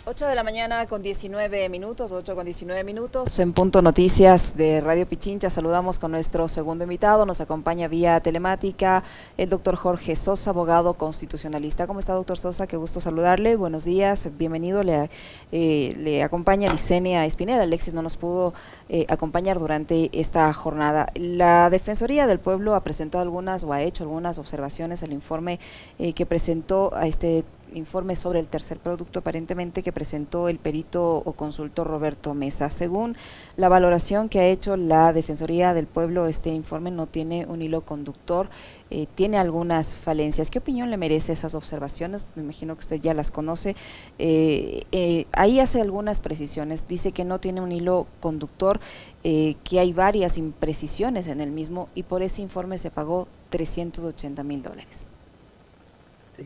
8 de la mañana con 19 minutos, 8 con 19 minutos. En Punto Noticias de Radio Pichincha saludamos con nuestro segundo invitado. Nos acompaña vía telemática el doctor Jorge Sosa, abogado constitucionalista. ¿Cómo está, doctor Sosa? Qué gusto saludarle. Buenos días, bienvenido. Le acompaña Licenia Espinel. Alexis no nos pudo acompañar durante esta jornada. La Defensoría del Pueblo ha presentado algunas o ha hecho algunas observaciones al informe que presentó a este informe sobre el tercer producto aparentemente que presentó el perito o consultor Roberto Mesa. Según la valoración que ha hecho la Defensoría del Pueblo, este informe no tiene un hilo conductor, tiene algunas falencias. ¿Qué opinión le merece esas observaciones? Me imagino que usted ya las conoce. Ahí hace algunas precisiones, dice que no tiene un hilo conductor, que hay varias imprecisiones en el mismo y por ese informe se pagó $380,000. Sí.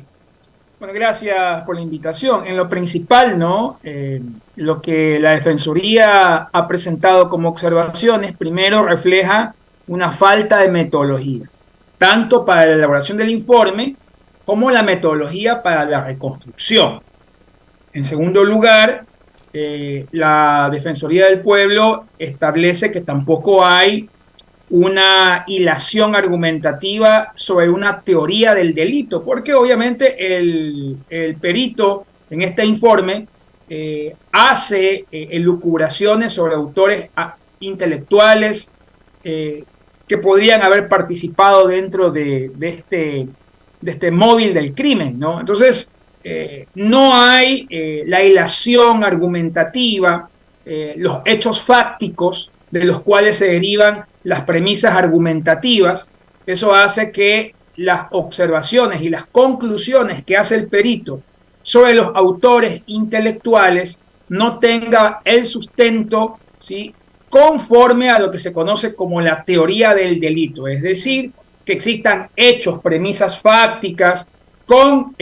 Bueno, gracias por la invitación. En lo principal, ¿no? Lo que la Defensoría ha presentado como observaciones, primero refleja una falta de metodología, tanto para la elaboración del informe como la metodología para la reconstrucción. En segundo lugar, la Defensoría del Pueblo establece que tampoco hay una hilación argumentativa sobre una teoría del delito, porque obviamente el perito en este informe hace elucubraciones sobre autores intelectuales que podrían haber participado dentro de este móvil del crimen, ¿no? Entonces, no hay la hilación argumentativa, los hechos fácticos de los cuales se derivan las premisas argumentativas. Eso hace que las observaciones y las conclusiones que hace el perito sobre los autores intelectuales no tenga el sustento, ¿sí?, conforme a lo que se conoce como la teoría del delito, es decir, que existan hechos, premisas fácticas, con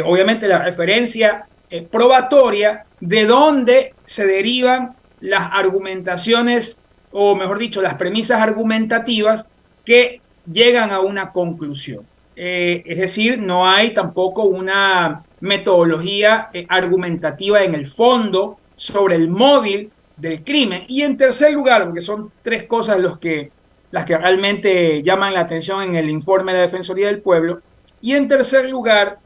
obviamente la referencia probatoria de dónde se derivan las argumentaciones, o mejor dicho, las premisas argumentativas que llegan a una conclusión. Es decir, no hay tampoco una metodología argumentativa en el fondo sobre el móvil del crimen. Y en tercer lugar, porque son tres cosas las que realmente llaman la atención en el informe de la Defensoría del Pueblo, y en tercer lugar,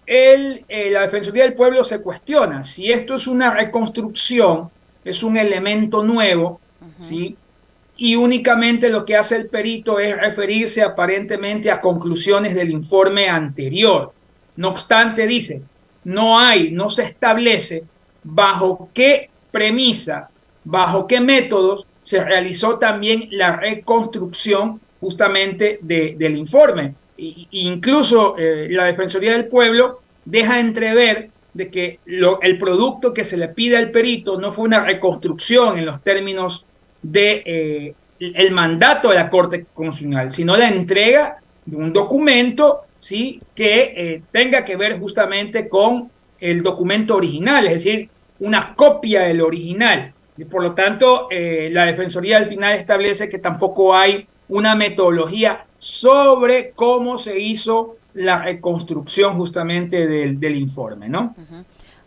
la Defensoría del Pueblo se cuestiona si esto es una reconstrucción, es un elemento nuevo, ¿sí? Y únicamente lo que hace el perito es referirse aparentemente a conclusiones del informe anterior. No obstante, dice, no se establece bajo qué premisa, bajo qué métodos se realizó también la reconstrucción justamente del informe. Incluso la Defensoría del Pueblo deja entrever de que el producto que se le pide al perito no fue una reconstrucción en los términos de el mandato de la Corte Constitucional, sino la entrega de un documento, ¿sí?, que tenga que ver justamente con el documento original, es decir, una copia del original. Y por lo tanto, la Defensoría al final establece que tampoco hay una metodología sobre cómo se hizo la reconstrucción justamente del informe, ¿no?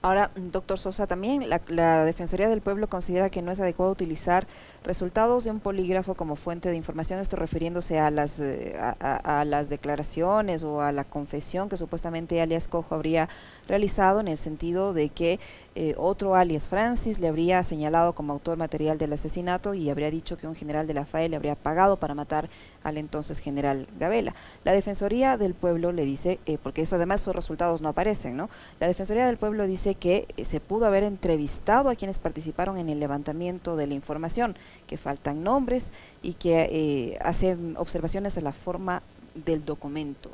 Ahora, doctor Sosa, también la Defensoría del Pueblo considera que no es adecuado utilizar resultados de un polígrafo como fuente de información, esto refiriéndose a las declaraciones o a la confesión que supuestamente alias Cojo habría realizado, en el sentido de que otro alias Francis le habría señalado como autor material del asesinato y habría dicho que un general de la FAE le habría pagado para matar al entonces general Gabela. La Defensoría del Pueblo le dice, porque eso además esos resultados no aparecen, ¿no? La Defensoría del Pueblo dice que se pudo haber entrevistado a quienes participaron en el levantamiento de la información, que faltan nombres y que hacen observaciones a la forma del documento.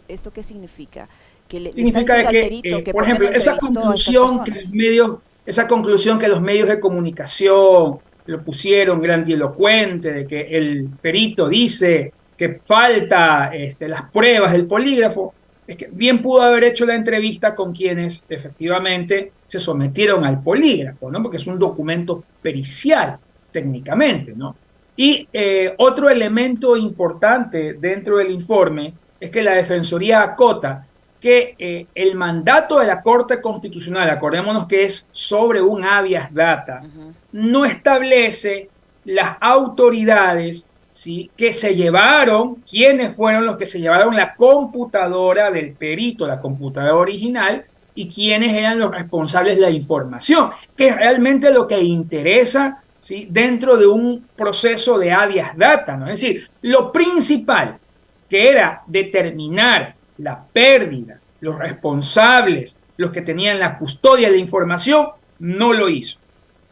¿Esto qué significa? Que le está Significa diciendo al que, perito que por por qué no ejemplo, entrevistó a estas personas. esa conclusión que los medios de comunicación lo pusieron grandilocuente, de que el perito dice que falta las pruebas del polígrafo, es que bien pudo haber hecho la entrevista con quienes efectivamente se sometieron al polígrafo, ¿no? Porque es un documento pericial, técnicamente, ¿no? Y otro elemento importante dentro del informe es que la Defensoría acota que el mandato de la Corte Constitucional, acordémonos que es sobre un habeas data, no establece las autoridades, ¿sí?, que se llevaron, quiénes fueron los que se llevaron la computadora del perito, la computadora original, y quiénes eran los responsables de la información, que es realmente lo que interesa, ¿sí?, dentro de un proceso de habeas data, ¿no? Es decir, lo principal, que era determinar la pérdida, los responsables, los que tenían la custodia de la información, no lo hizo,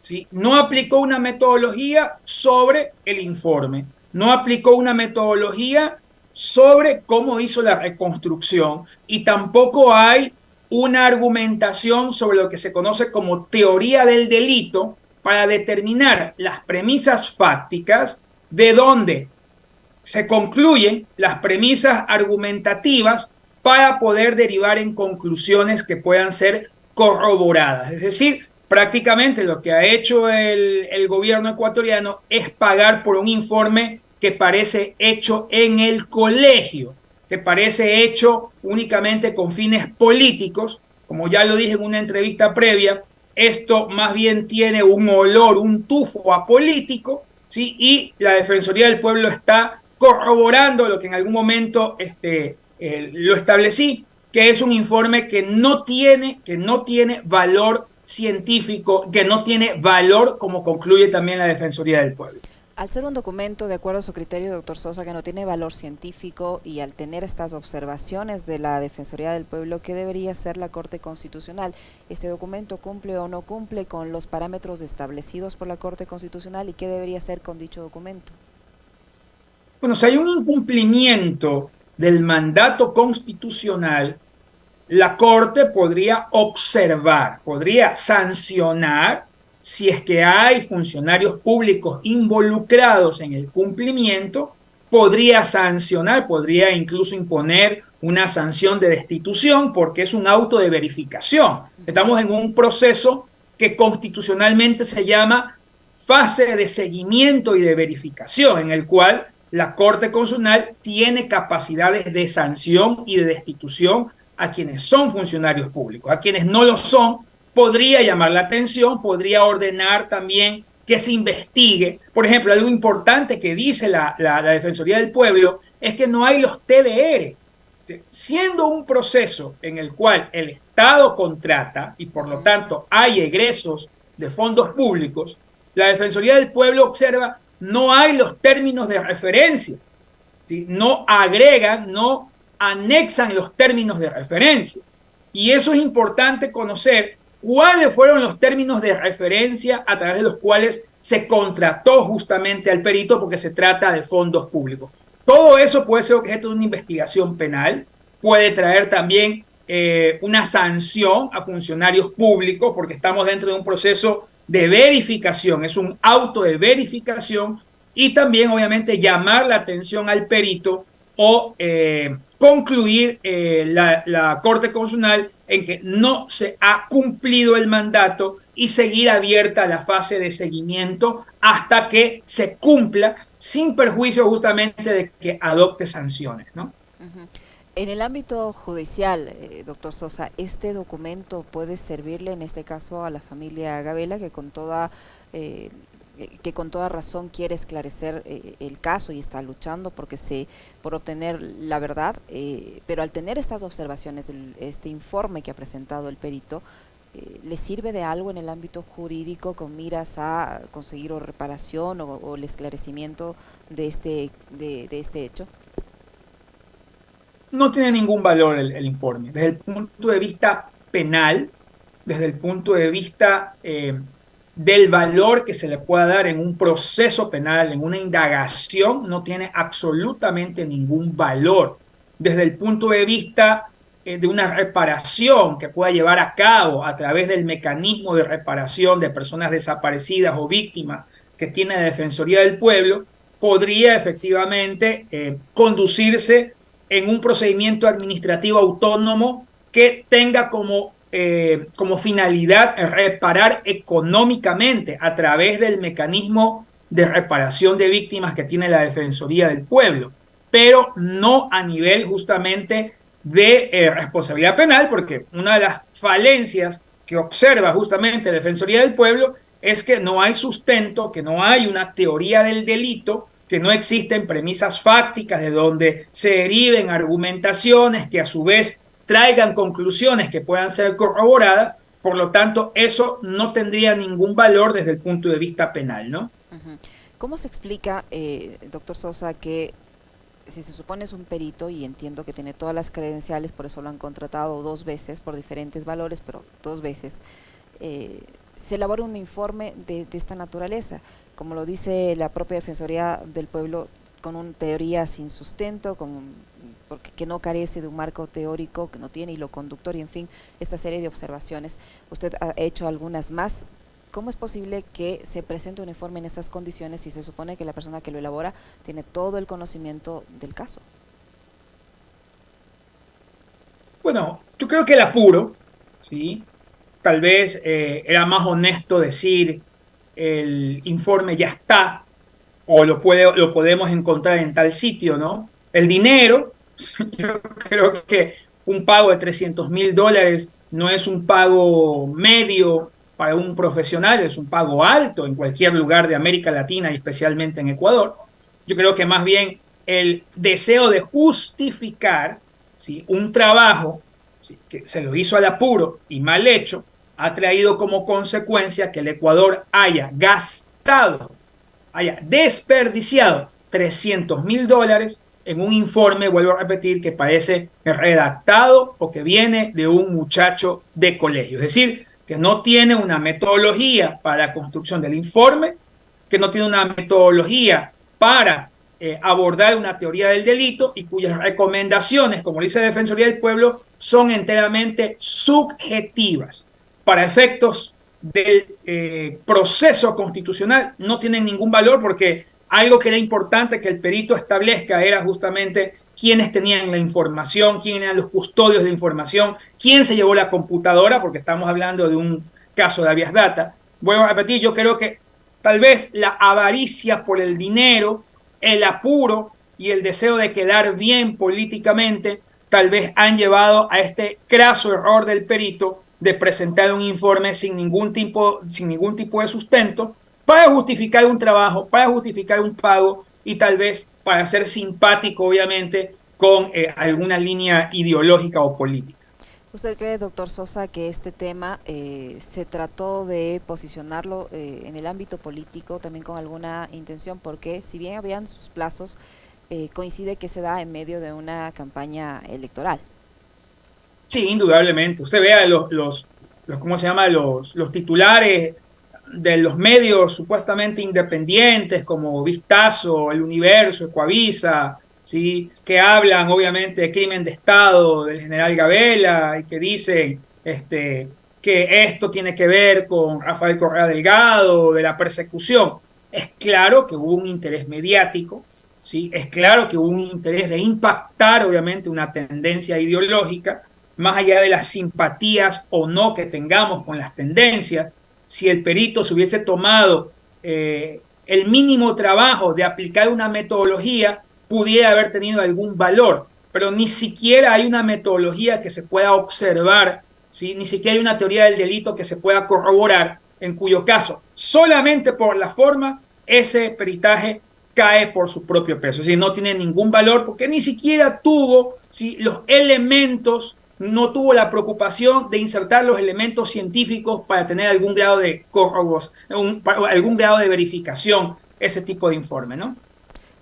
¿sí? No aplicó una metodología sobre el informe, no aplicó una metodología sobre cómo hizo la reconstrucción y tampoco hay una argumentación sobre lo que se conoce como teoría del delito para determinar las premisas fácticas de dónde se concluyen las premisas argumentativas para poder derivar en conclusiones que puedan ser corroboradas. Es decir, prácticamente lo que ha hecho el gobierno ecuatoriano es pagar por un informe que parece hecho en el colegio, que parece hecho únicamente con fines políticos. Como ya lo dije en una entrevista previa, esto más bien tiene un olor, un tufo apolítico, ¿sí? Y la Defensoría del Pueblo está corroborando lo que en algún momento lo establecí, que es un informe que no tiene valor científico, que no tiene valor, como concluye también la Defensoría del Pueblo. Al ser un documento, de acuerdo a su criterio, doctor Sosa, que no tiene valor científico y al tener estas observaciones de la Defensoría del Pueblo, ¿qué debería hacer la Corte Constitucional? ¿Este documento cumple o no cumple con los parámetros establecidos por la Corte Constitucional y qué debería hacer con dicho documento? Bueno, si hay un incumplimiento del mandato constitucional, la Corte podría observar, podría sancionar si es que hay funcionarios públicos involucrados en el cumplimiento, podría sancionar, podría incluso imponer una sanción de destitución porque es un auto de verificación. Estamos en un proceso que constitucionalmente se llama fase de seguimiento y de verificación, en el cual la Corte Constitucional tiene capacidades de sanción y de destitución a quienes son funcionarios públicos. A quienes no lo son, podría llamar la atención, podría ordenar también que se investigue. Por ejemplo, algo importante que dice la Defensoría del Pueblo es que no hay los TDR. Siendo un proceso en el cual el Estado contrata y por lo tanto hay egresos de fondos públicos, la Defensoría del Pueblo observa no hay los términos de referencia, ¿sí? No agregan, no anexan los términos de referencia. Y eso es importante conocer cuáles fueron los términos de referencia a través de los cuales se contrató justamente al perito porque se trata de fondos públicos. Todo eso puede ser objeto de una investigación penal, puede traer también una sanción a funcionarios públicos porque estamos dentro de un proceso de verificación, es un auto de verificación y también obviamente llamar la atención al perito o concluir la Corte Constitucional en que no se ha cumplido el mandato y seguir abierta la fase de seguimiento hasta que se cumpla sin perjuicio justamente de que adopte sanciones, ¿no? En el ámbito judicial, doctor Sosa, ¿este documento puede servirle en este caso a la familia Gabela que con toda razón quiere esclarecer el caso y está luchando por obtener la verdad, pero al tener estas observaciones, este informe que ha presentado el perito, ¿le sirve de algo en el ámbito jurídico con miras a conseguir o reparación o el esclarecimiento de este hecho? No tiene ningún valor el informe. Desde el punto de vista penal, desde el punto de vista del valor que se le pueda dar en un proceso penal, en una indagación, no tiene absolutamente ningún valor. Desde el punto de vista de una reparación que pueda llevar a cabo a través del mecanismo de reparación de personas desaparecidas o víctimas que tiene la Defensoría del Pueblo, podría efectivamente conducirse en un procedimiento administrativo autónomo que tenga como finalidad reparar económicamente a través del mecanismo de reparación de víctimas que tiene la Defensoría del Pueblo, pero no a nivel justamente de responsabilidad penal, porque una de las falencias que observa justamente la Defensoría del Pueblo es que no hay sustento, que no hay una teoría del delito, que no existen premisas fácticas de donde se deriven argumentaciones que a su vez traigan conclusiones que puedan ser corroboradas. Por lo tanto, eso no tendría ningún valor desde el punto de vista penal, ¿no? ¿Cómo se explica, doctor Sosa, que si se supone es un perito, y entiendo que tiene todas las credenciales, por eso lo han contratado 2 veces por diferentes valores, pero 2 veces, se elabora un informe de esta naturaleza, como lo dice la propia Defensoría del Pueblo, con una teoría sin sustento, porque que no carece de un marco teórico, que no tiene hilo conductor y en fin, esta serie de observaciones? Usted ha hecho algunas más. ¿Cómo es posible que se presente un informe en esas condiciones si se supone que la persona que lo elabora tiene todo el conocimiento del caso? Bueno, yo creo que el apuro, ¿sí? Tal vez era más honesto decir el informe ya está, o lo podemos encontrar en tal sitio, ¿no? El dinero, yo creo que un pago de $300.000 no es un pago medio para un profesional, es un pago alto en cualquier lugar de América Latina y especialmente en Ecuador. Yo creo que más bien el deseo de justificar, ¿sí?, un trabajo, ¿sí?, que se lo hizo al apuro y mal hecho, ha traído como consecuencia que el Ecuador haya desperdiciado $300.000 en un informe, vuelvo a repetir, que parece redactado o que viene de un muchacho de colegio. Es decir, que no tiene una metodología para la construcción del informe, que no tiene una metodología para abordar una teoría del delito y cuyas recomendaciones, como dice la Defensoría del Pueblo, son enteramente subjetivas. Para efectos del proceso constitucional no tienen ningún valor, porque algo que era importante que el perito establezca era justamente quiénes tenían la información, quiénes eran los custodios de información, quién se llevó la computadora, porque estamos hablando de un caso de habeas data. Vuelvo a repetir, yo creo que tal vez la avaricia por el dinero, el apuro y el deseo de quedar bien políticamente tal vez han llevado a este craso error del perito de presentar un informe sin ningún tipo de sustento para justificar un trabajo, para justificar un pago y tal vez para ser simpático, obviamente, con alguna línea ideológica o política. ¿Usted cree, doctor Sosa, que este tema se trató de posicionarlo en el ámbito político también con alguna intención? Porque si bien habían sus plazos, coincide que se da en medio de una campaña electoral. Sí, indudablemente. Usted vea ¿cómo se llama? Los titulares de los medios supuestamente independientes como Vistazo, El Universo, Ecuavisa, ¿sí?, que hablan obviamente de crimen de Estado del general Gabela y que dicen que esto tiene que ver con Rafael Correa Delgado, de la persecución. Es claro que hubo un interés mediático, ¿sí? Es claro que hubo un interés de impactar obviamente una tendencia ideológica, más allá de las simpatías o no que tengamos con las tendencias. Si el perito se hubiese tomado el mínimo trabajo de aplicar una metodología, pudiera haber tenido algún valor, pero ni siquiera hay una metodología que se pueda observar, ¿sí? Ni siquiera hay una teoría del delito que se pueda corroborar, en cuyo caso, solamente por la forma, ese peritaje cae por su propio peso. Es decir, no tiene ningún valor porque ni siquiera tuvo, ¿sí?, los elementos, no tuvo la preocupación de insertar los elementos científicos para tener algún grado de algún grado de verificación, ese tipo de informe, ¿no?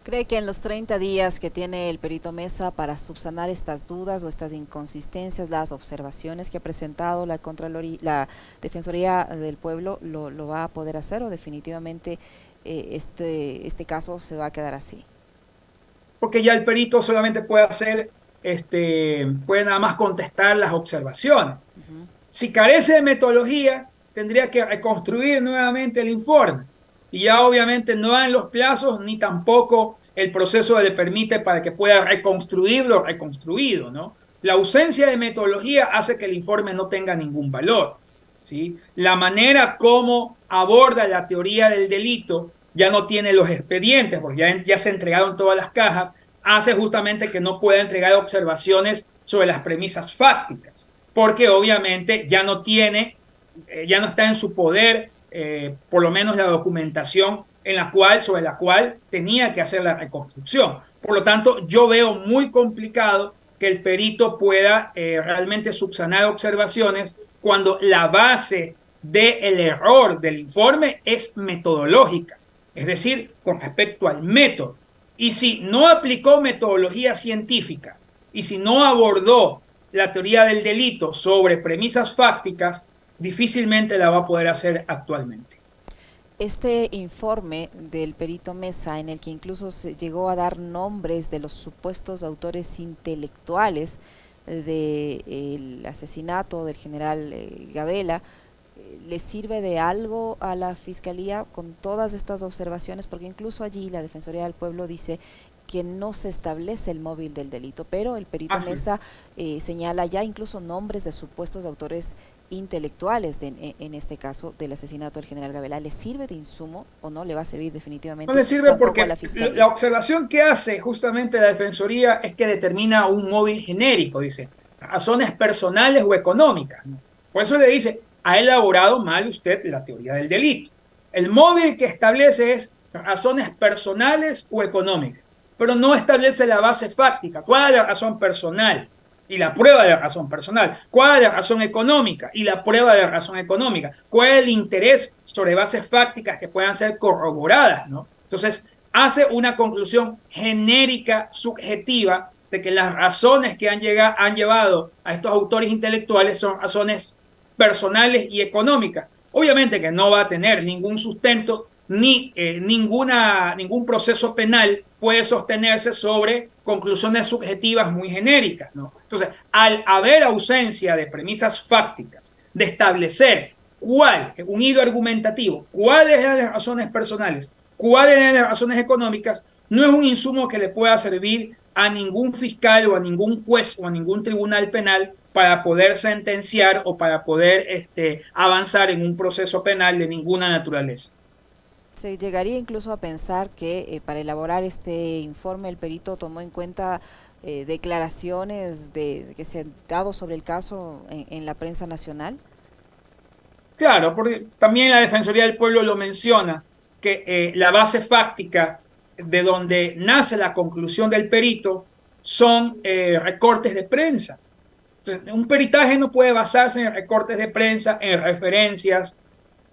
¿Cree que en los 30 días que tiene el perito Mesa para subsanar estas dudas o estas inconsistencias, las observaciones que ha presentado la Defensoría del Pueblo, lo va a poder hacer, o definitivamente este caso se va a quedar así? Porque ya el perito solamente puede nada más contestar las observaciones. Si carece de metodología, tendría que reconstruir nuevamente el informe. Y ya obviamente no dan los plazos ni tampoco el proceso le permite para que pueda reconstruir lo reconstruido, ¿no? La ausencia de metodología hace que el informe no tenga ningún valor, ¿sí? La manera como aborda la teoría del delito ya no tiene los expedientes, porque ya se entregaron todas las cajas, hace justamente que no pueda entregar observaciones sobre las premisas fácticas, porque obviamente ya no tiene, ya no está en su poder, por lo menos la documentación sobre la cual tenía que hacer la reconstrucción. Por lo tanto, yo veo muy complicado que el perito pueda realmente subsanar observaciones cuando la base del error del informe es metodológica, es decir, con respecto al método. Y si no aplicó metodología científica y si no abordó la teoría del delito sobre premisas fácticas, difícilmente la va a poder hacer actualmente. Este informe del perito Mesa, en el que incluso se llegó a dar nombres de los supuestos autores intelectuales del asesinato del general Gabela, ¿le sirve de algo a la Fiscalía con todas estas observaciones? Porque incluso allí la Defensoría del Pueblo dice que no se establece el móvil del delito, pero el perito Mesa señala ya incluso nombres de supuestos autores intelectuales en este caso del asesinato del general Gabela. ¿Le sirve de insumo o no le va a servir definitivamente? No le sirve porque la observación que hace justamente la Defensoría es que determina un móvil genérico, dice, razones personales o económicas, ¿no? Por eso le dice, ha elaborado mal usted la teoría del delito. El móvil que establece es razones personales o económicas, pero no establece la base fáctica. ¿Cuál es la razón personal? Y la prueba de la razón personal. ¿Cuál es la razón económica? Y la prueba de la razón económica. ¿Cuál es el interés sobre bases fácticas que puedan ser corroboradas, ¿no? Entonces, hace una conclusión genérica, subjetiva, de que las razones que han llevado a estos autores intelectuales son razones personales y económicas. Obviamente que no va a tener ningún sustento ni ningún proceso penal puede sostenerse sobre conclusiones subjetivas muy genéricas, ¿no? Entonces, al haber ausencia de premisas fácticas, de establecer un hilo argumentativo, cuáles eran las razones personales, cuáles eran las razones económicas, no es un insumo que le pueda servir a ningún fiscal o a ningún juez o a ningún tribunal penal para poder sentenciar o para poder avanzar en un proceso penal de ninguna naturaleza. Se llegaría incluso a pensar que para elaborar este informe el perito tomó en cuenta declaraciones que se han dado sobre el caso en la prensa nacional. Claro, porque también la Defensoría del Pueblo lo menciona, que la base fáctica de donde nace la conclusión del perito son recortes de prensa. Entonces, un peritaje no puede basarse en recortes de prensa, en referencias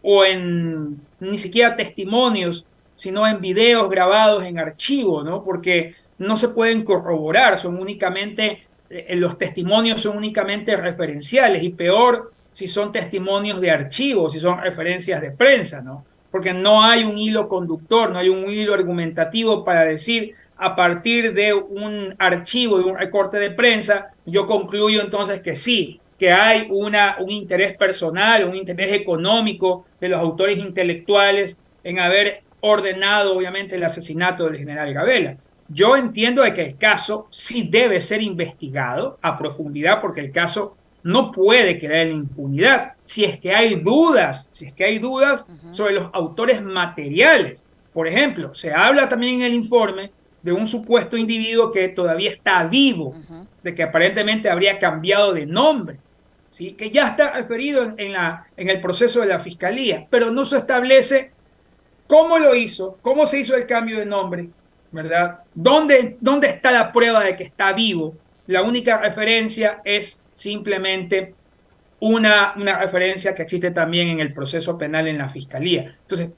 o en ni siquiera testimonios, sino en videos grabados en archivo, ¿no? Porque no se pueden corroborar, son únicamente, los testimonios son únicamente referenciales y peor si son testimonios de archivo, si son referencias de prensa, ¿no? Porque no hay un hilo conductor, no hay un hilo argumentativo para decir a partir de un archivo, de un recorte de prensa, yo concluyo entonces que sí, que hay un interés personal, un interés económico de los autores intelectuales en haber ordenado, obviamente, el asesinato del general Gabela. Yo entiendo de que el caso sí debe ser investigado a profundidad porque el caso no puede quedar en impunidad. Si es que hay dudas, sobre los autores materiales. Por ejemplo, se habla también en el informe de un supuesto individuo que todavía está vivo, de que aparentemente habría cambiado de nombre, ¿sí? Que ya está referido en el proceso de la Fiscalía, pero no se establece cómo lo hizo, cómo se hizo el cambio de nombre, ¿verdad? ¿Dónde está la prueba de que está vivo? La única referencia es simplemente una referencia que existe también en el proceso penal en la Fiscalía. Entonces,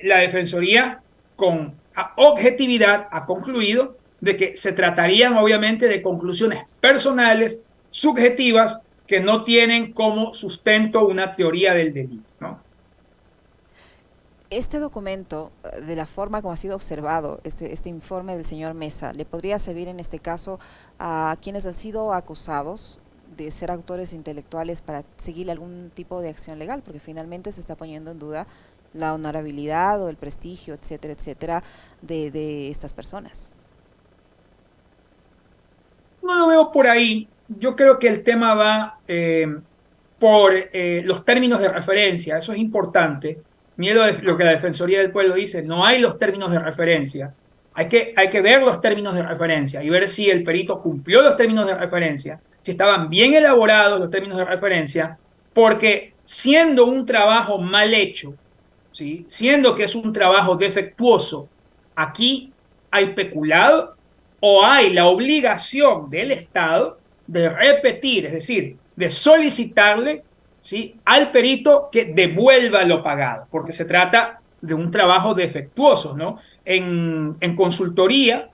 la Defensoría con objetividad ha concluido de que se tratarían obviamente de conclusiones personales, subjetivas, que no tienen como sustento una teoría del delito, ¿no? Este documento, de la forma como ha sido observado, este informe del señor Mesa, ¿le podría servir en este caso a quienes han sido acusados de ser autores intelectuales para seguir algún tipo de acción legal? Porque finalmente se está poniendo en duda la honorabilidad o el prestigio, etcétera, etcétera, de estas personas. No lo veo por ahí. Yo creo que el tema va por los términos de referencia. Eso es importante. Mire lo que la Defensoría del Pueblo dice, no hay los términos de referencia. Hay que ver los términos de referencia y ver si el perito cumplió los términos de referencia, si estaban bien elaborados los términos de referencia, porque siendo un trabajo mal hecho, ¿sí? Siendo que es un trabajo defectuoso, aquí hay peculado o hay la obligación del Estado de repetir, es decir, de solicitarle, ¿sí?, al perito que devuelva lo pagado, porque se trata de un trabajo defectuoso, ¿no? En consultoría,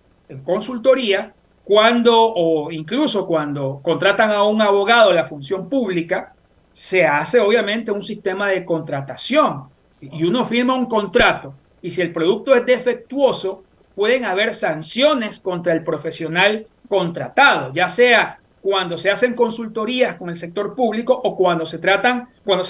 cuando, o incluso cuando contratan a un abogado de la función pública, se hace obviamente un sistema de contratación y uno firma un contrato y si el producto es defectuoso, pueden haber sanciones contra el profesional contratado, ya sea cuando se hacen consultorías con el sector público o cuando se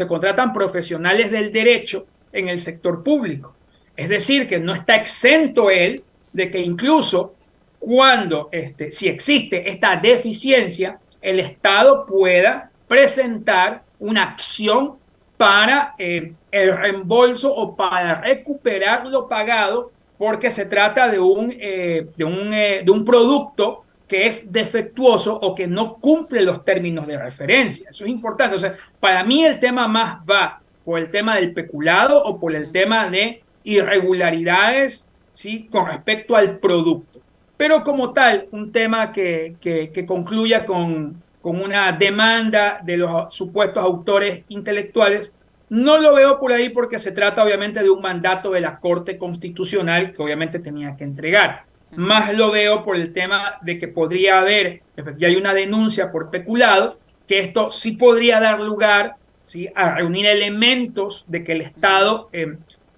contratan profesionales del derecho en el sector público. Es decir, que no está exento él de que incluso cuando, si existe esta deficiencia, el Estado pueda presentar una acción para el reembolso o para recuperar lo pagado porque se trata de un producto que es defectuoso o que no cumple los términos de referencia. Eso es importante. O sea, para mí el tema más va por el tema del peculado o por el tema de irregularidades, ¿sí?, con respecto al producto. Pero como tal, un tema que concluya con una demanda de los supuestos autores intelectuales, no lo veo por ahí porque se trata obviamente de un mandato de la Corte Constitucional que obviamente tenía que entregar. Más lo veo por el tema de que podría haber, ya hay una denuncia por peculado, que esto sí podría dar lugar, ¿sí?, a reunir elementos de que el Estado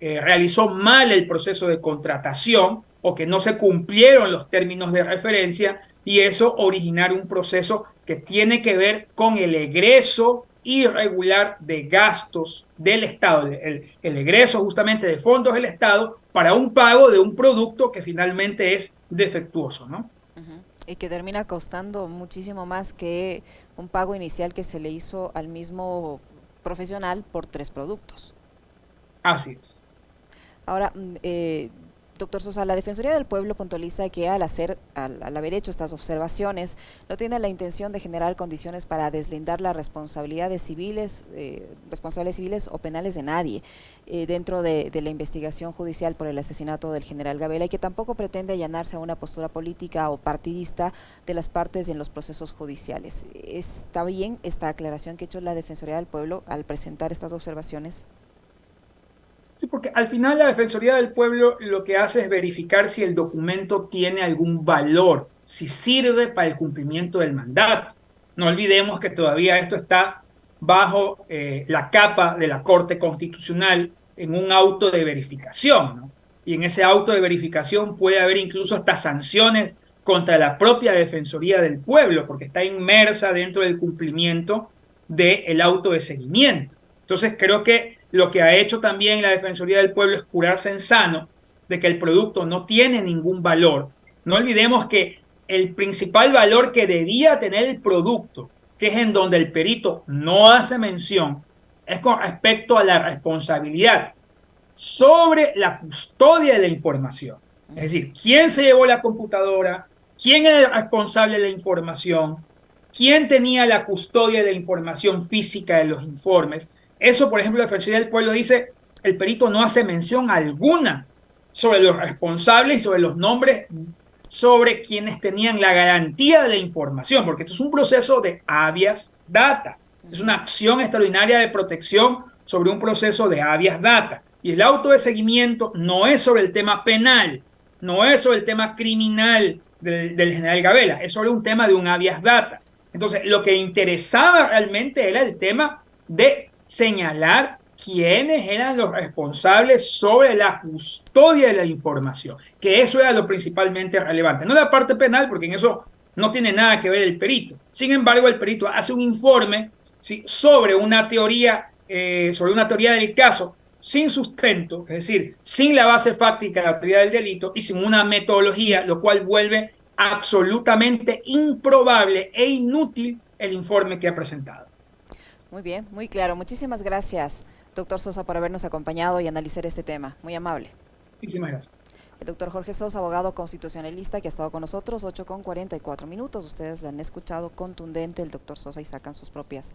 realizó mal el proceso de contratación o que no se cumplieron los términos de referencia y eso originar un proceso que tiene que ver con el egreso irregular de gastos del Estado, el egreso justamente de fondos del Estado para un pago de un producto que finalmente es defectuoso, ¿no? Y que termina costando muchísimo más que un pago inicial que se le hizo al mismo profesional por 3 productos. Así es. Ahora, doctor Sosa, la Defensoría del Pueblo puntualiza que al haber hecho estas observaciones, no tiene la intención de generar condiciones para deslindar las responsabilidades civiles o penales de nadie dentro de la investigación judicial por el asesinato del general Gabela y que tampoco pretende allanarse a una postura política o partidista de las partes en los procesos judiciales. ¿Está bien esta aclaración que ha hecho la Defensoría del Pueblo al presentar estas observaciones? Sí, porque al final la Defensoría del Pueblo lo que hace es verificar si el documento tiene algún valor, si sirve para el cumplimiento del mandato. No olvidemos que todavía esto está bajo la capa de la Corte Constitucional en un auto de verificación, ¿no? Y en ese auto de verificación puede haber incluso hasta sanciones contra la propia Defensoría del Pueblo, porque está inmersa dentro del cumplimiento del auto de seguimiento. Entonces creo que lo que ha hecho también la Defensoría del Pueblo es curarse en sano de que el producto no tiene ningún valor. No olvidemos que el principal valor que debía tener el producto, que es en donde el perito no hace mención, es con respecto a la responsabilidad sobre la custodia de la información. Es decir, quién se llevó la computadora, quién era el responsable de la información, quién tenía la custodia de la información física de los informes. Eso, por ejemplo, la Defensoría del Pueblo dice, el perito no hace mención alguna sobre los responsables y sobre los nombres, sobre quienes tenían la garantía de la información, porque esto es un proceso de habeas data. Es una acción extraordinaria de protección sobre un proceso de habeas data. Y el auto de seguimiento no es sobre el tema penal, no es sobre el tema criminal del general Gabela, es sobre un tema de un habeas data. Entonces, lo que interesaba realmente era el tema de señalar quiénes eran los responsables sobre la custodia de la información, que eso era lo principalmente relevante. No la parte penal, porque en eso no tiene nada que ver el perito. Sin embargo, el perito hace un informe, ¿sí?, sobre una teoría del caso sin sustento, es decir, sin la base fáctica de la teoría del delito y sin una metodología, lo cual vuelve absolutamente improbable e inútil el informe que ha presentado. Muy bien, muy claro. Muchísimas gracias, doctor Sosa, por habernos acompañado y analizar este tema. Muy amable. Muchísimas gracias. El doctor Jorge Sosa, abogado constitucionalista, que ha estado con nosotros, 8:44 minutos. Ustedes le han escuchado contundente el doctor Sosa y sacan sus propias